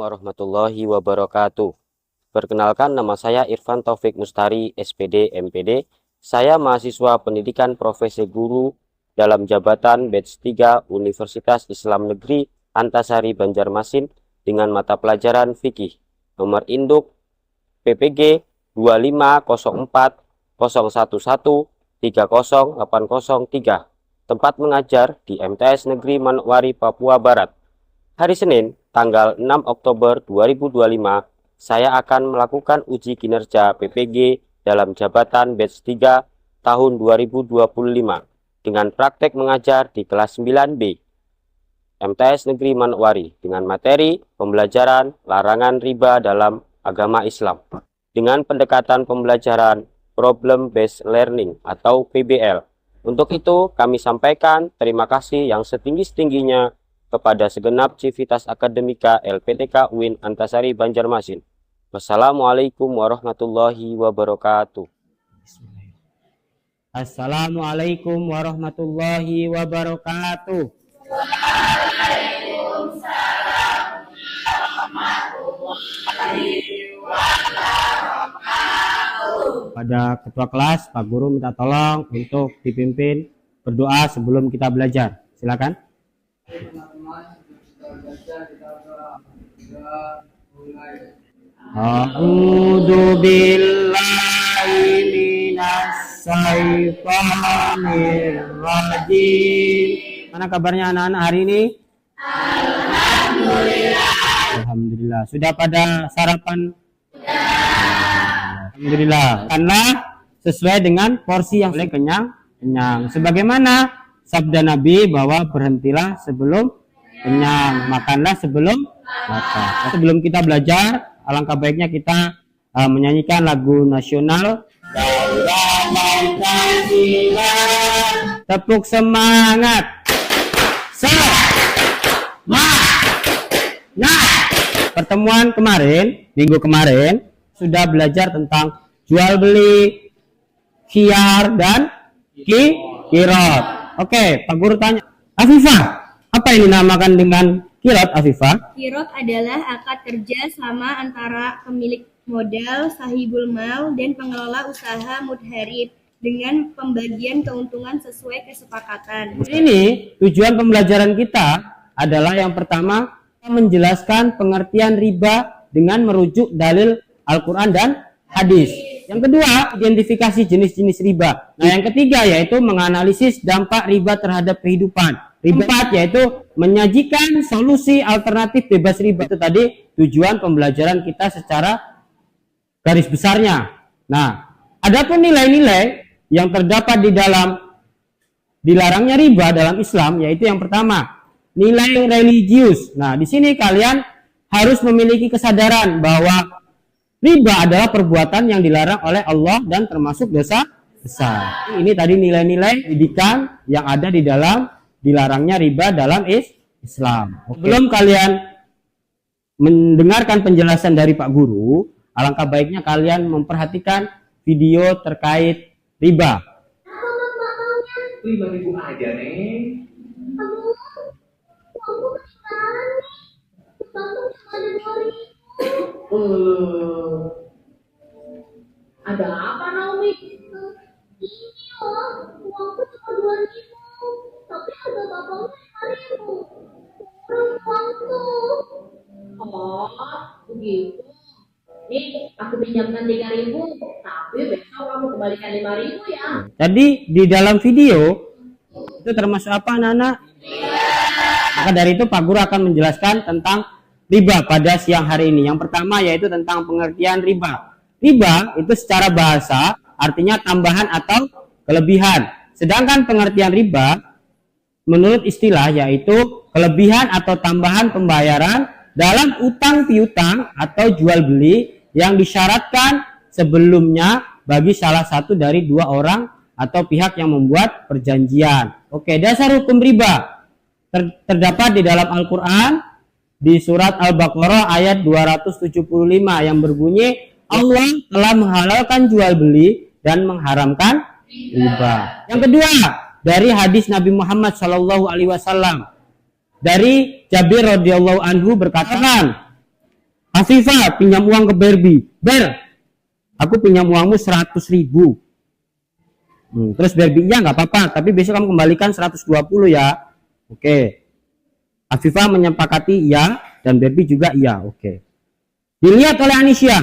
warahmatullahi wabarakatuh. Perkenalkan, nama saya Irfan Taufik Mustari, SPD, MPD. Saya mahasiswa pendidikan profesi guru dalam jabatan batch 3 Universitas Islam Negeri Antasari Banjarmasin dengan mata pelajaran fikih. Nomor induk PPG 2501011300803. Tempat mengajar di MTS Negeri Manokwari, Papua Barat. Hari Senin, tanggal 6 Oktober 2025, saya akan melakukan uji kinerja PPG dalam jabatan batch 3 tahun 2025 dengan praktek mengajar di kelas 9B MTS Negeri Manokwari dengan materi pembelajaran larangan riba dalam agama Islam dengan pendekatan pembelajaran Problem Based Learning atau PBL. Untuk itu, kami sampaikan terima kasih yang setinggi-tingginya kepada segenap Civitas Akademika LPTK UIN Antasari Banjarmasin. Wassalamualaikum warahmatullahi wabarakatuh. Assalamualaikum warahmatullahi wabarakatuh. Waalaikumsalam warahmatullahi wabarakatuh. Pada ketua kelas, Pak Guru minta tolong untuk dipimpin berdoa sebelum kita belajar. Silakan. A'udzu billahi minas syaitonir rajim. Mana kabarnya anak-anak hari ini? Alhamdulillah. Alhamdulillah. Sudah pada sarapan? Alhamdulillah. Karena sesuai dengan porsi yang boleh kenyang. Sebagaimana sabda Nabi bahwa berhentilah sebelum kenyang, makanlah sebelum makan. Sebelum kita belajar, alangkah baiknya kita menyanyikan lagu nasional. Tepuk semangat. Pertemuan kemarin, minggu kemarin, sudah belajar tentang jual beli, khiyar dan kirot. Oke, Pak Guru tanya, Afifah, apa ini dinamakan dengan kirot, Afifah? Kirot adalah akad kerja sama antara pemilik modal, sahibul mal, dan pengelola usaha mudharib dengan pembagian keuntungan sesuai kesepakatan. Ini tujuan pembelajaran kita adalah yang pertama menjelaskan pengertian riba dengan merujuk dalil Al-Quran dan hadis. Yang kedua, identifikasi jenis-jenis riba. Nah, yang ketiga yaitu menganalisis dampak riba terhadap kehidupan. Riba empat yaitu menyajikan solusi alternatif bebas riba. Itu tadi tujuan pembelajaran kita secara garis besarnya. Nah, adapun nilai-nilai yang terdapat di dalam dilarangnya riba dalam Islam yaitu yang pertama, nilai religius. Nah, di sini kalian harus memiliki kesadaran bahwa riba adalah perbuatan yang dilarang oleh Allah dan termasuk dosa besar. Ini tadi nilai-nilai pendidikan yang ada di dalam dilarangnya riba dalam Islam. Sebelum kalian mendengarkan penjelasan dari Pak Guru, alangkah baiknya kalian memperhatikan video terkait riba. 5.000 aja nih. Aduh, aku ketinggalan nih. Bantu ada 2.000. Ada apa, Naomi? Ini loh, uangku cuma 2.000, tapi ada bapaknya 5.000. Kurang uangku. Oh, begitu. Nih, aku pinjamkan 3.000, tapi besok kamu kembalikan 5.000 ya. Jadi di dalam video itu termasuk apa, anak-anak? Maka dari itu Pak Guru akan menjelaskan tentang riba pada siang hari ini. Yang pertama yaitu tentang pengertian riba. Riba itu secara bahasa artinya tambahan atau kelebihan. Sedangkan pengertian riba menurut istilah yaitu kelebihan atau tambahan pembayaran dalam utang piutang atau jual beli yang disyaratkan sebelumnya bagi salah satu dari dua orang atau pihak yang membuat perjanjian. Oke, dasar hukum riba terdapat di dalam Al-Quran di surat Al-Baqarah ayat 275 yang berbunyi Allah telah menghalalkan jual beli dan mengharamkan riba. Yang kedua, dari hadis Nabi Muhammad SAW dari Jabir radhiyallahu anhu berkata, Afifah pinjam uang ke Barbie. Ber, aku pinjam uangmu 100.000. Terus Barbie, ya nggak apa-apa, tapi besok kamu kembalikan 120 ya. Oke. Afifah menyepakati iya, dan Barbie juga iya. Oke. Dilihat oleh Anisya,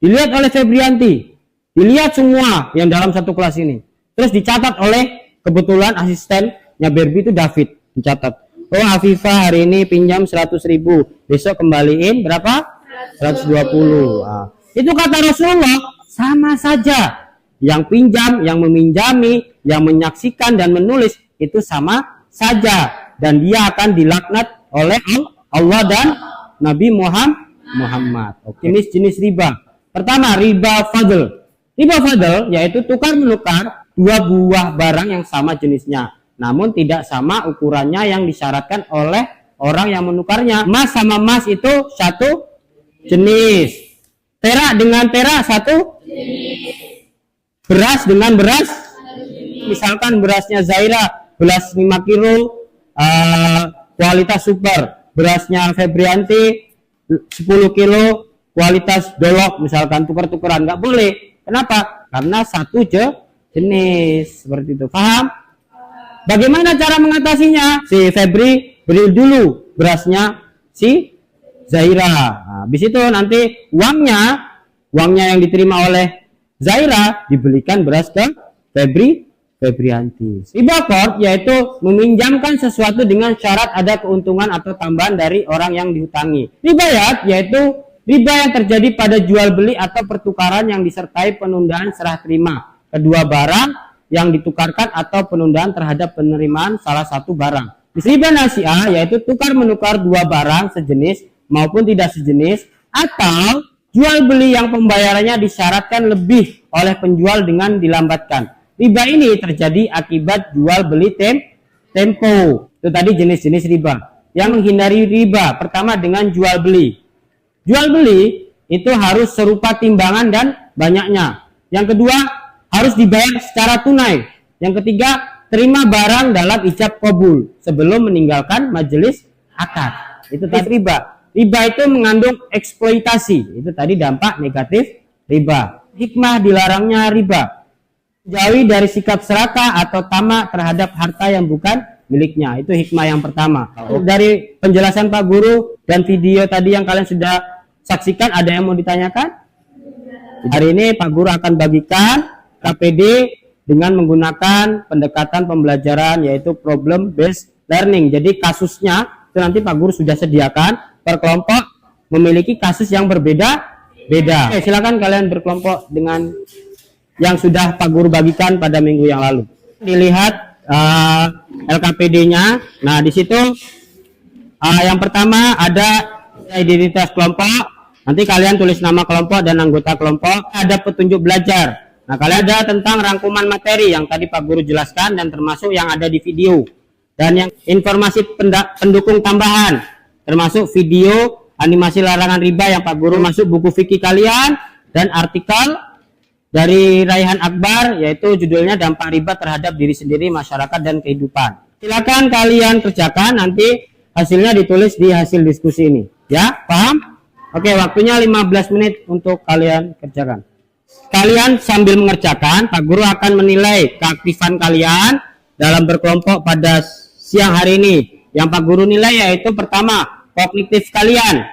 dilihat oleh Febrianti, dilihat semua yang dalam satu kelas ini. Terus dicatat oleh kebetulan asistennya Barbie itu David, dicatat. Oh, Afifah hari ini pinjam 100.000, besok kembaliin berapa? 120. Nah, itu kata Rasulullah, sama saja. Yang pinjam, yang meminjami, yang menyaksikan dan menulis itu sama saja, dan dia akan dilaknat oleh Allah dan Nabi Muhammad. Jenis-jenis riba. Pertama, riba fadl. Riba fadl yaitu tukar menukar dua buah barang yang sama jenisnya, namun tidak sama ukurannya yang disyaratkan oleh orang yang menukarnya. Emas sama emas itu satu jenis, perak dengan perak satu jenis, beras dengan beras, misalkan berasnya Zaira beras 5 kilo kualitas super, berasnya Febrianti 10 kilo kualitas dolok, misalkan tuker-tukeran, nggak boleh. Kenapa? Karena satu jenis, seperti itu. Paham? Bagaimana cara mengatasinya? Si Febri beri dulu berasnya si Zaira. Nah, habis itu nanti uangnya yang diterima oleh Zaira dibelikan beras ke Febrianti. Riba qard yaitu meminjamkan sesuatu dengan syarat ada keuntungan atau tambahan dari orang yang dihutangi. Ribayat yaitu riba yang terjadi pada jual beli atau pertukaran yang disertai penundaan serah terima kedua barang yang ditukarkan atau penundaan terhadap penerimaan salah satu barang. Riba nasi'ah yaitu tukar menukar dua barang sejenis maupun tidak sejenis, atau jual beli yang pembayarannya disyaratkan lebih oleh penjual dengan dilambatkan. Riba ini terjadi akibat jual beli tempo. Itu tadi jenis-jenis riba. Yang menghindari riba, pertama dengan jual beli. Jual beli itu harus serupa timbangan dan banyaknya. Yang kedua, harus dibayar secara tunai. Yang ketiga, terima barang dalam ijab qabul sebelum meninggalkan majelis akad. Itu tadi riba. Riba itu mengandung eksploitasi. Itu tadi dampak negatif riba. Hikmah dilarangnya riba. Jauhi dari sikap serakah atau tamak terhadap harta yang bukan miliknya. Itu hikmah yang pertama. Dari penjelasan Pak Guru dan video tadi yang kalian sudah saksikan, ada yang mau ditanyakan? Hari ini Pak Guru akan bagikan KPD dengan menggunakan pendekatan pembelajaran yaitu problem based learning. Jadi kasusnya itu nanti Pak Guru sudah sediakan, per kelompok memiliki kasus yang berbeda-beda. Oke, silakan kalian berkelompok dengan yang sudah Pak Guru bagikan pada minggu yang lalu. Dilihat LKPD-nya. Nah, di situ yang pertama ada identitas kelompok. Nanti kalian tulis nama kelompok dan anggota kelompok. Ada petunjuk belajar. Nah, kalian ada tentang rangkuman materi yang tadi Pak Guru jelaskan dan termasuk yang ada di video. Dan yang informasi pendukung tambahan, termasuk video animasi larangan riba yang Pak Guru masuk buku fikih kalian, dan artikel dari Raihan Akbar yaitu judulnya dampak riba terhadap diri sendiri, masyarakat, dan kehidupan. Silakan kalian kerjakan, nanti hasilnya ditulis di hasil diskusi ini. Ya, paham? Oke, waktunya 15 menit untuk kalian kerjakan. Kalian sambil mengerjakan, Pak Guru akan menilai keaktifan kalian dalam berkelompok pada siang hari ini. Yang Pak Guru nilai yaitu pertama, kognitif kalian.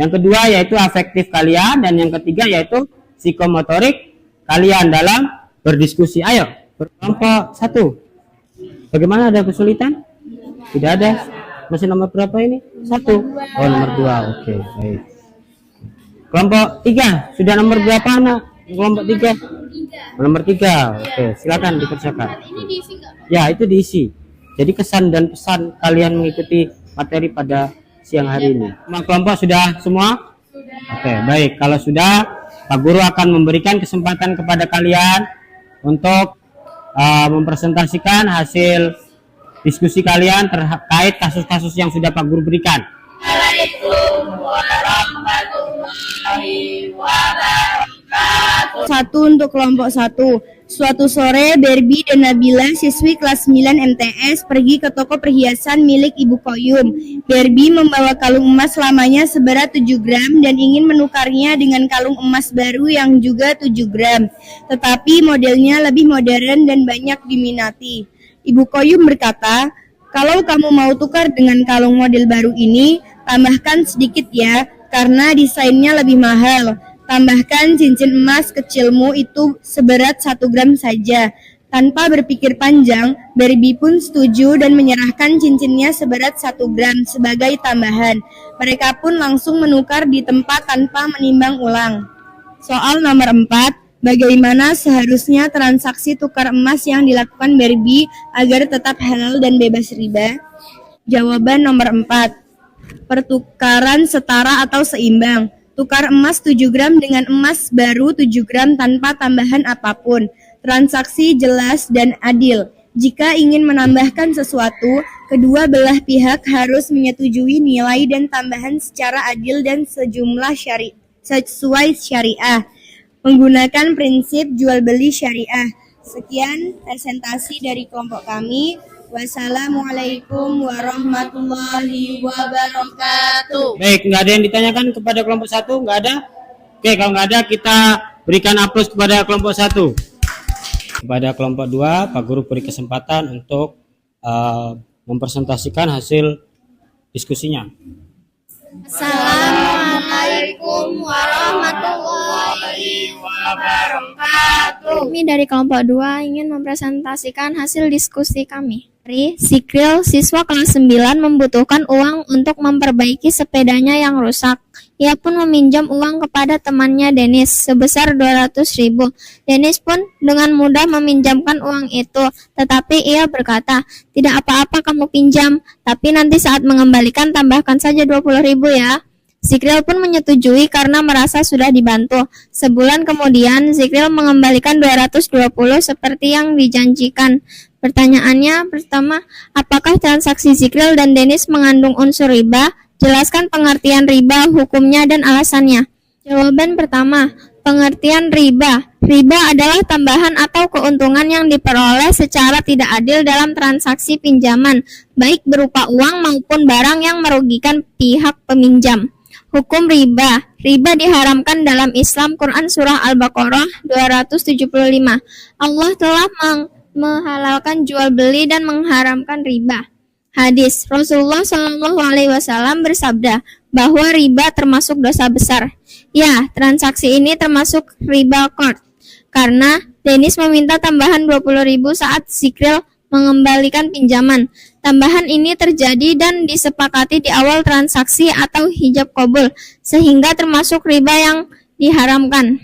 Yang kedua yaitu afektif kalian. Dan yang ketiga yaitu psikomotorik kalian dalam berdiskusi. Ayo, berkelompok 1. Bagaimana, ada kesulitan? Tidak ada. Masih nomor berapa ini? 1. Oh, nomor 2. Oke, baik. Kelompok 3. Sudah nomor berapa, anak? Kelompok 3. Nomor 3. Oke, silakan dikerjakan. Ini diisi nggak? Ya, itu diisi. Jadi kesan dan pesan kalian mengikuti materi pada siang hari ini. Semua kelompok sudah semua? Oke, baik. Kalau sudah, Pak Guru akan memberikan kesempatan kepada kalian untuk mempresentasikan hasil diskusi kalian terkait kasus-kasus yang sudah Pak Guru berikan. Waalaikumsalam warahmatullahi wabarakatuh. 1 untuk kelompok 1. Suatu sore, Barbie dan Nabila, siswi kelas 9 MTS, pergi ke toko perhiasan milik Ibu Koyum. Barbie membawa kalung emas lamanya seberat 7 gram dan ingin menukarnya dengan kalung emas baru yang juga 7 gram. Tetapi modelnya lebih modern dan banyak diminati. Ibu Koyum berkata, "Kalau kamu mau tukar dengan kalung model baru ini, tambahkan sedikit ya, karena desainnya lebih mahal. Tambahkan cincin emas kecilmu itu seberat 1 gram saja." Tanpa berpikir panjang, Barbie pun setuju dan menyerahkan cincinnya seberat 1 gram sebagai tambahan. Mereka pun langsung menukar di tempat tanpa menimbang ulang. Soal nomor 4, bagaimana seharusnya transaksi tukar emas yang dilakukan Barbie agar tetap halal dan bebas riba? Jawaban nomor 4. Pertukaran setara atau seimbang. Tukar emas 7 gram dengan emas baru 7 gram tanpa tambahan apapun. Transaksi jelas dan adil. Jika ingin menambahkan sesuatu, kedua belah pihak harus menyetujui nilai dan tambahan secara adil dan sesuai syariah. Menggunakan prinsip jual beli syariah. Sekian presentasi dari kelompok kami. Wassalamualaikum warahmatullahi wabarakatuh. Baik, nggak ada yang ditanyakan kepada kelompok 1? Nggak ada? Oke, kalau nggak ada kita berikan aplaus kepada kelompok 1. Kepada kelompok 2, Pak Guru beri kesempatan untuk mempresentasikan hasil diskusinya. Assalamualaikum warahmatullahi wabarakatuh. Kami dari kelompok 2 ingin mempresentasikan hasil diskusi kami. Sikril, siswa kelas 9 membutuhkan uang untuk memperbaiki sepedanya yang rusak. Ia pun meminjam uang kepada temannya Denis sebesar 200.000. Denis pun dengan mudah meminjamkan uang itu, tetapi ia berkata, "Tidak apa-apa kamu pinjam, tapi nanti saat mengembalikan tambahkan saja 20.000 ya." Sikril pun menyetujui karena merasa sudah dibantu. Sebulan kemudian, Sikril mengembalikan 220 seperti yang dijanjikan. Pertanyaannya pertama, apakah transaksi Sikril dan Denis mengandung unsur riba? Jelaskan pengertian riba, hukumnya, dan alasannya. Jawaban pertama, pengertian riba. Riba adalah tambahan atau keuntungan yang diperoleh secara tidak adil dalam transaksi pinjaman, baik berupa uang maupun barang yang merugikan pihak peminjam. Hukum riba. Riba diharamkan dalam Islam. Quran Surah Al-Baqarah 275. Allah telah menghalalkan jual beli dan mengharamkan riba. Hadis Rasulullah SAW bersabda bahwa riba termasuk dosa besar. Ya, transaksi ini termasuk riba qard. Karena Denis meminta tambahan 20.000 saat Sikril mengembalikan pinjaman. Tambahan ini terjadi dan disepakati di awal transaksi atau hijab qabul, sehingga termasuk riba yang diharamkan.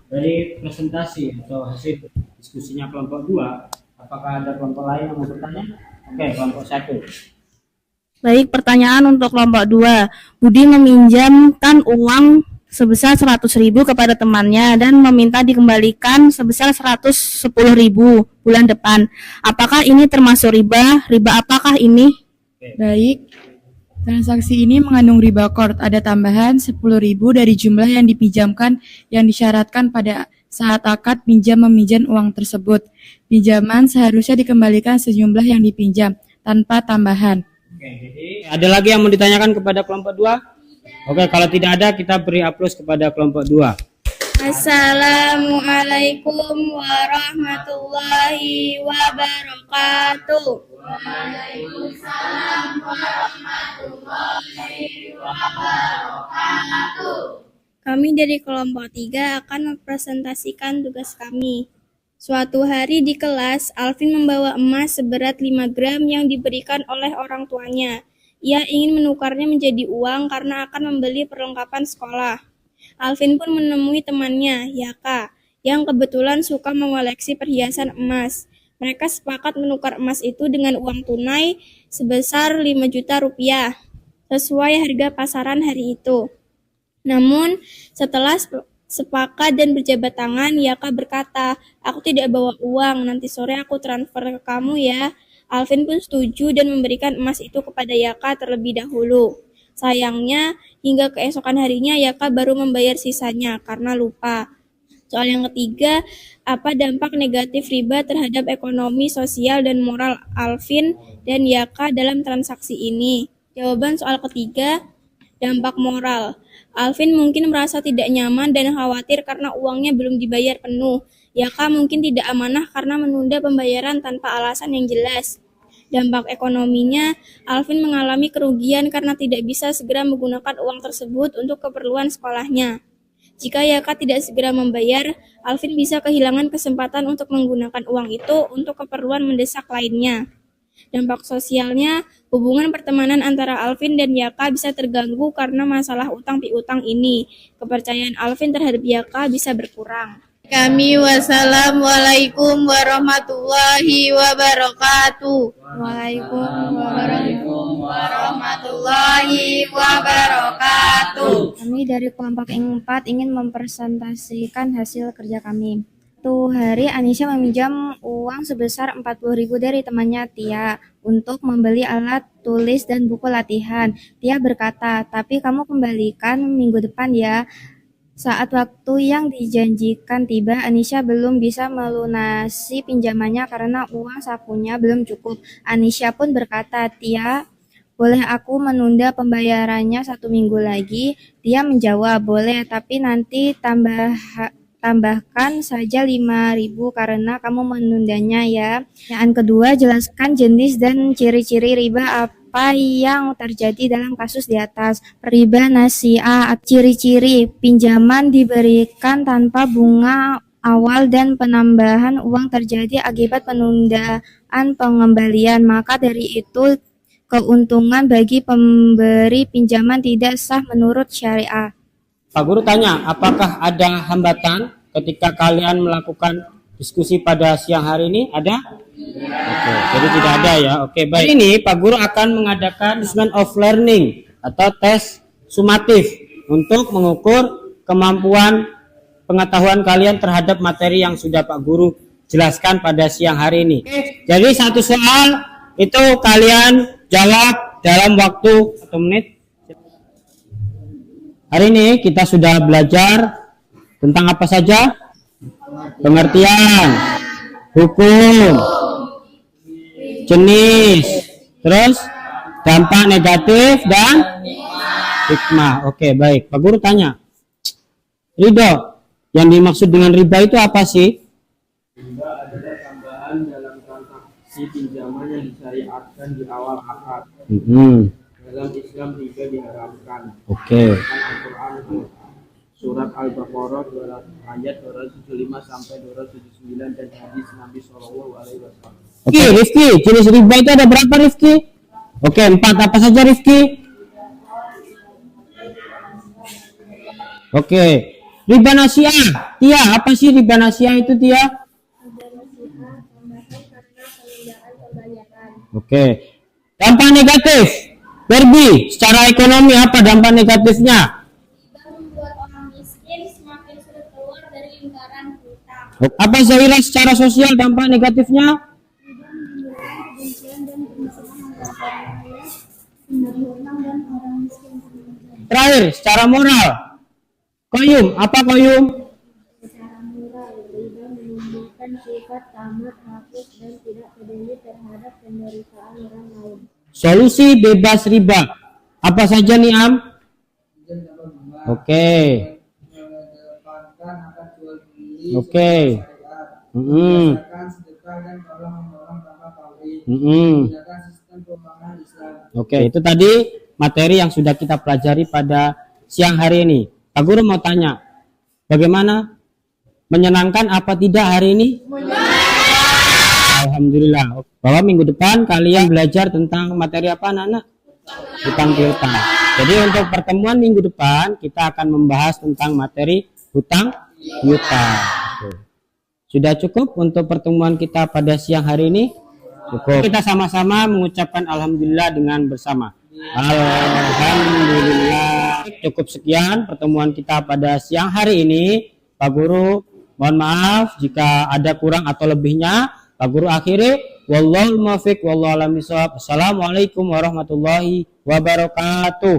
Dari presentasi atau hasil diskusinya kelompok 2, apakah ada kelompok lain yang mau bertanya? Oke, kelompok 1. Baik, pertanyaan untuk kelompok 2. Budi meminjamkan uang sebesar 100.000 kepada temannya dan meminta dikembalikan sebesar 110.000 bulan depan. Apakah ini termasuk riba? Riba apakah ini? Baik, transaksi ini mengandung riba qard. Ada tambahan 10.000 dari jumlah yang dipinjamkan yang disyaratkan pada saat akad pinjam-meminjam uang tersebut. Pinjaman seharusnya dikembalikan sejumlah yang dipinjam tanpa tambahan. Oke, jadi ada lagi yang mau ditanyakan kepada kelompok 2? Oke, kalau tidak ada kita beri aplaus kepada kelompok 2. Assalamualaikum warahmatullahi wabarakatuh. Waalaikumsalam warahmatullahi wabarakatuh. Kami dari kelompok 3 akan mempresentasikan tugas kami. Suatu hari di kelas, Alvin membawa emas seberat 5 gram yang diberikan oleh orang tuanya. Ia ingin menukarnya menjadi uang karena akan membeli perlengkapan sekolah. Alvin pun menemui temannya, Yaka, yang kebetulan suka mengoleksi perhiasan emas. Mereka sepakat menukar emas itu dengan uang tunai sebesar 5 juta rupiah, sesuai harga pasaran hari itu. Namun, setelah sepakat dan berjabat tangan, Yaka berkata, "Aku tidak bawa uang, nanti sore aku transfer ke kamu ya." Alvin pun setuju dan memberikan emas itu kepada Yaka terlebih dahulu. Sayangnya, hingga keesokan harinya Yaka baru membayar sisanya karena lupa. Soal yang ketiga, apa dampak negatif riba terhadap ekonomi, sosial, dan moral Alvin dan Yaka dalam transaksi ini? Jawaban soal ketiga, dampak moral. Alvin mungkin merasa tidak nyaman dan khawatir karena uangnya belum dibayar penuh. Yaka mungkin tidak amanah karena menunda pembayaran tanpa alasan yang jelas. Dampak ekonominya, Alvin mengalami kerugian karena tidak bisa segera menggunakan uang tersebut untuk keperluan sekolahnya. Jika Yaka tidak segera membayar, Alvin bisa kehilangan kesempatan untuk menggunakan uang itu untuk keperluan mendesak lainnya. Dampak sosialnya, hubungan pertemanan antara Alvin dan Yaka bisa terganggu karena masalah utang piutang ini. Kepercayaan Alvin terhadap Yaka bisa berkurang. Wassalamualaikum warahmatullahi wabarakatuh. Waalaikumsalam warahmatullahi wabarakatuh. Kami dari kelompok 4 ingin mempresentasikan hasil kerja kami. Suatu hari Anisha meminjam uang sebesar 40.000 dari temannya Tia untuk membeli alat tulis dan buku latihan. Tia berkata, "Tapi kamu kembalikan minggu depan ya." Saat waktu yang dijanjikan tiba, Anisha belum bisa melunasi pinjamannya karena uang sakunya belum cukup. Anisha pun berkata, "Tia, boleh aku menunda pembayarannya 1 minggu lagi?" Tia menjawab, "Boleh, tapi nanti tambahkan saja 5.000 karena kamu menundanya ya." Yang kedua, jelaskan jenis dan ciri-ciri riba apa yang terjadi dalam kasus di atas. Riba nasi'ah, ciri-ciri pinjaman diberikan tanpa bunga awal dan penambahan uang terjadi akibat penundaan pengembalian, maka dari itu keuntungan bagi pemberi pinjaman tidak sah menurut syariah. Pak Guru tanya, apakah ada hambatan ketika kalian melakukan diskusi pada siang hari ini? Ada? Oke, jadi tidak ada ya. Oke, baik. Hari ini Pak Guru akan mengadakan assessment of learning atau tes sumatif untuk mengukur kemampuan pengetahuan kalian terhadap materi yang sudah Pak Guru jelaskan pada siang hari ini. Jadi satu soal itu kalian jawab dalam waktu 1 menit. Hari ini kita sudah belajar tentang apa saja? Pengertian, hukum, jenis, terus dampak negatif dan hikmah. Oke, baik. Pak Guru tanya, Ridho, yang dimaksud dengan riba itu apa sih? Riba adalah tambahan dalam transaksi pinjaman yang disyariatkan di awal akad. Dalam Islam riba diharamkan. Oke. Al-Quran Surat Al-Baqarah ayat 275 sampai 279 dan hadis Nabi Shallallahu Alaihi Wasallam. Oke, Rifki, jenis riba itu ada berapa, Rifki? Oke, 4. Apa saja, Rifki? Oke, riba nasi'ah. Tia, apa sih riba nasi'ah itu, Tia? Oke, dampak negatif. Berbi, secara ekonomi apa dampak negatifnya? Apa Zahira secara sosial dampak negatifnya? Terakhir, secara moral. Qayyum, apa Qayyum? Secara moral, riba menumbuhkan sifat tamat, hafif, dan tidak peduli terhadap penderitaan orang lain. Solusi bebas riba. Apa saja nih, Am? Oke. Oke. Oke, itu tadi materi yang sudah kita pelajari pada siang hari ini. Pak Guru mau tanya, bagaimana? Menyenangkan apa tidak hari ini? Alhamdulillah. Bahwa minggu depan kalian belajar tentang materi apa, anak-anak? Hutang piutang. Jadi untuk pertemuan minggu depan kita akan membahas tentang materi hutang piutang. Sudah cukup untuk pertemuan kita pada siang hari ini? Cukup. Kita sama-sama mengucapkan alhamdulillah dengan bersama. Alhamdulillah. Cukup sekian pertemuan kita pada siang hari ini. Pak Guru, mohon maaf jika ada kurang atau lebihnya. Pak Guru akhiri, wallahul muwaffiq wallahu a'lam bishawab. Assalamualaikum warahmatullahi wabarakatuh.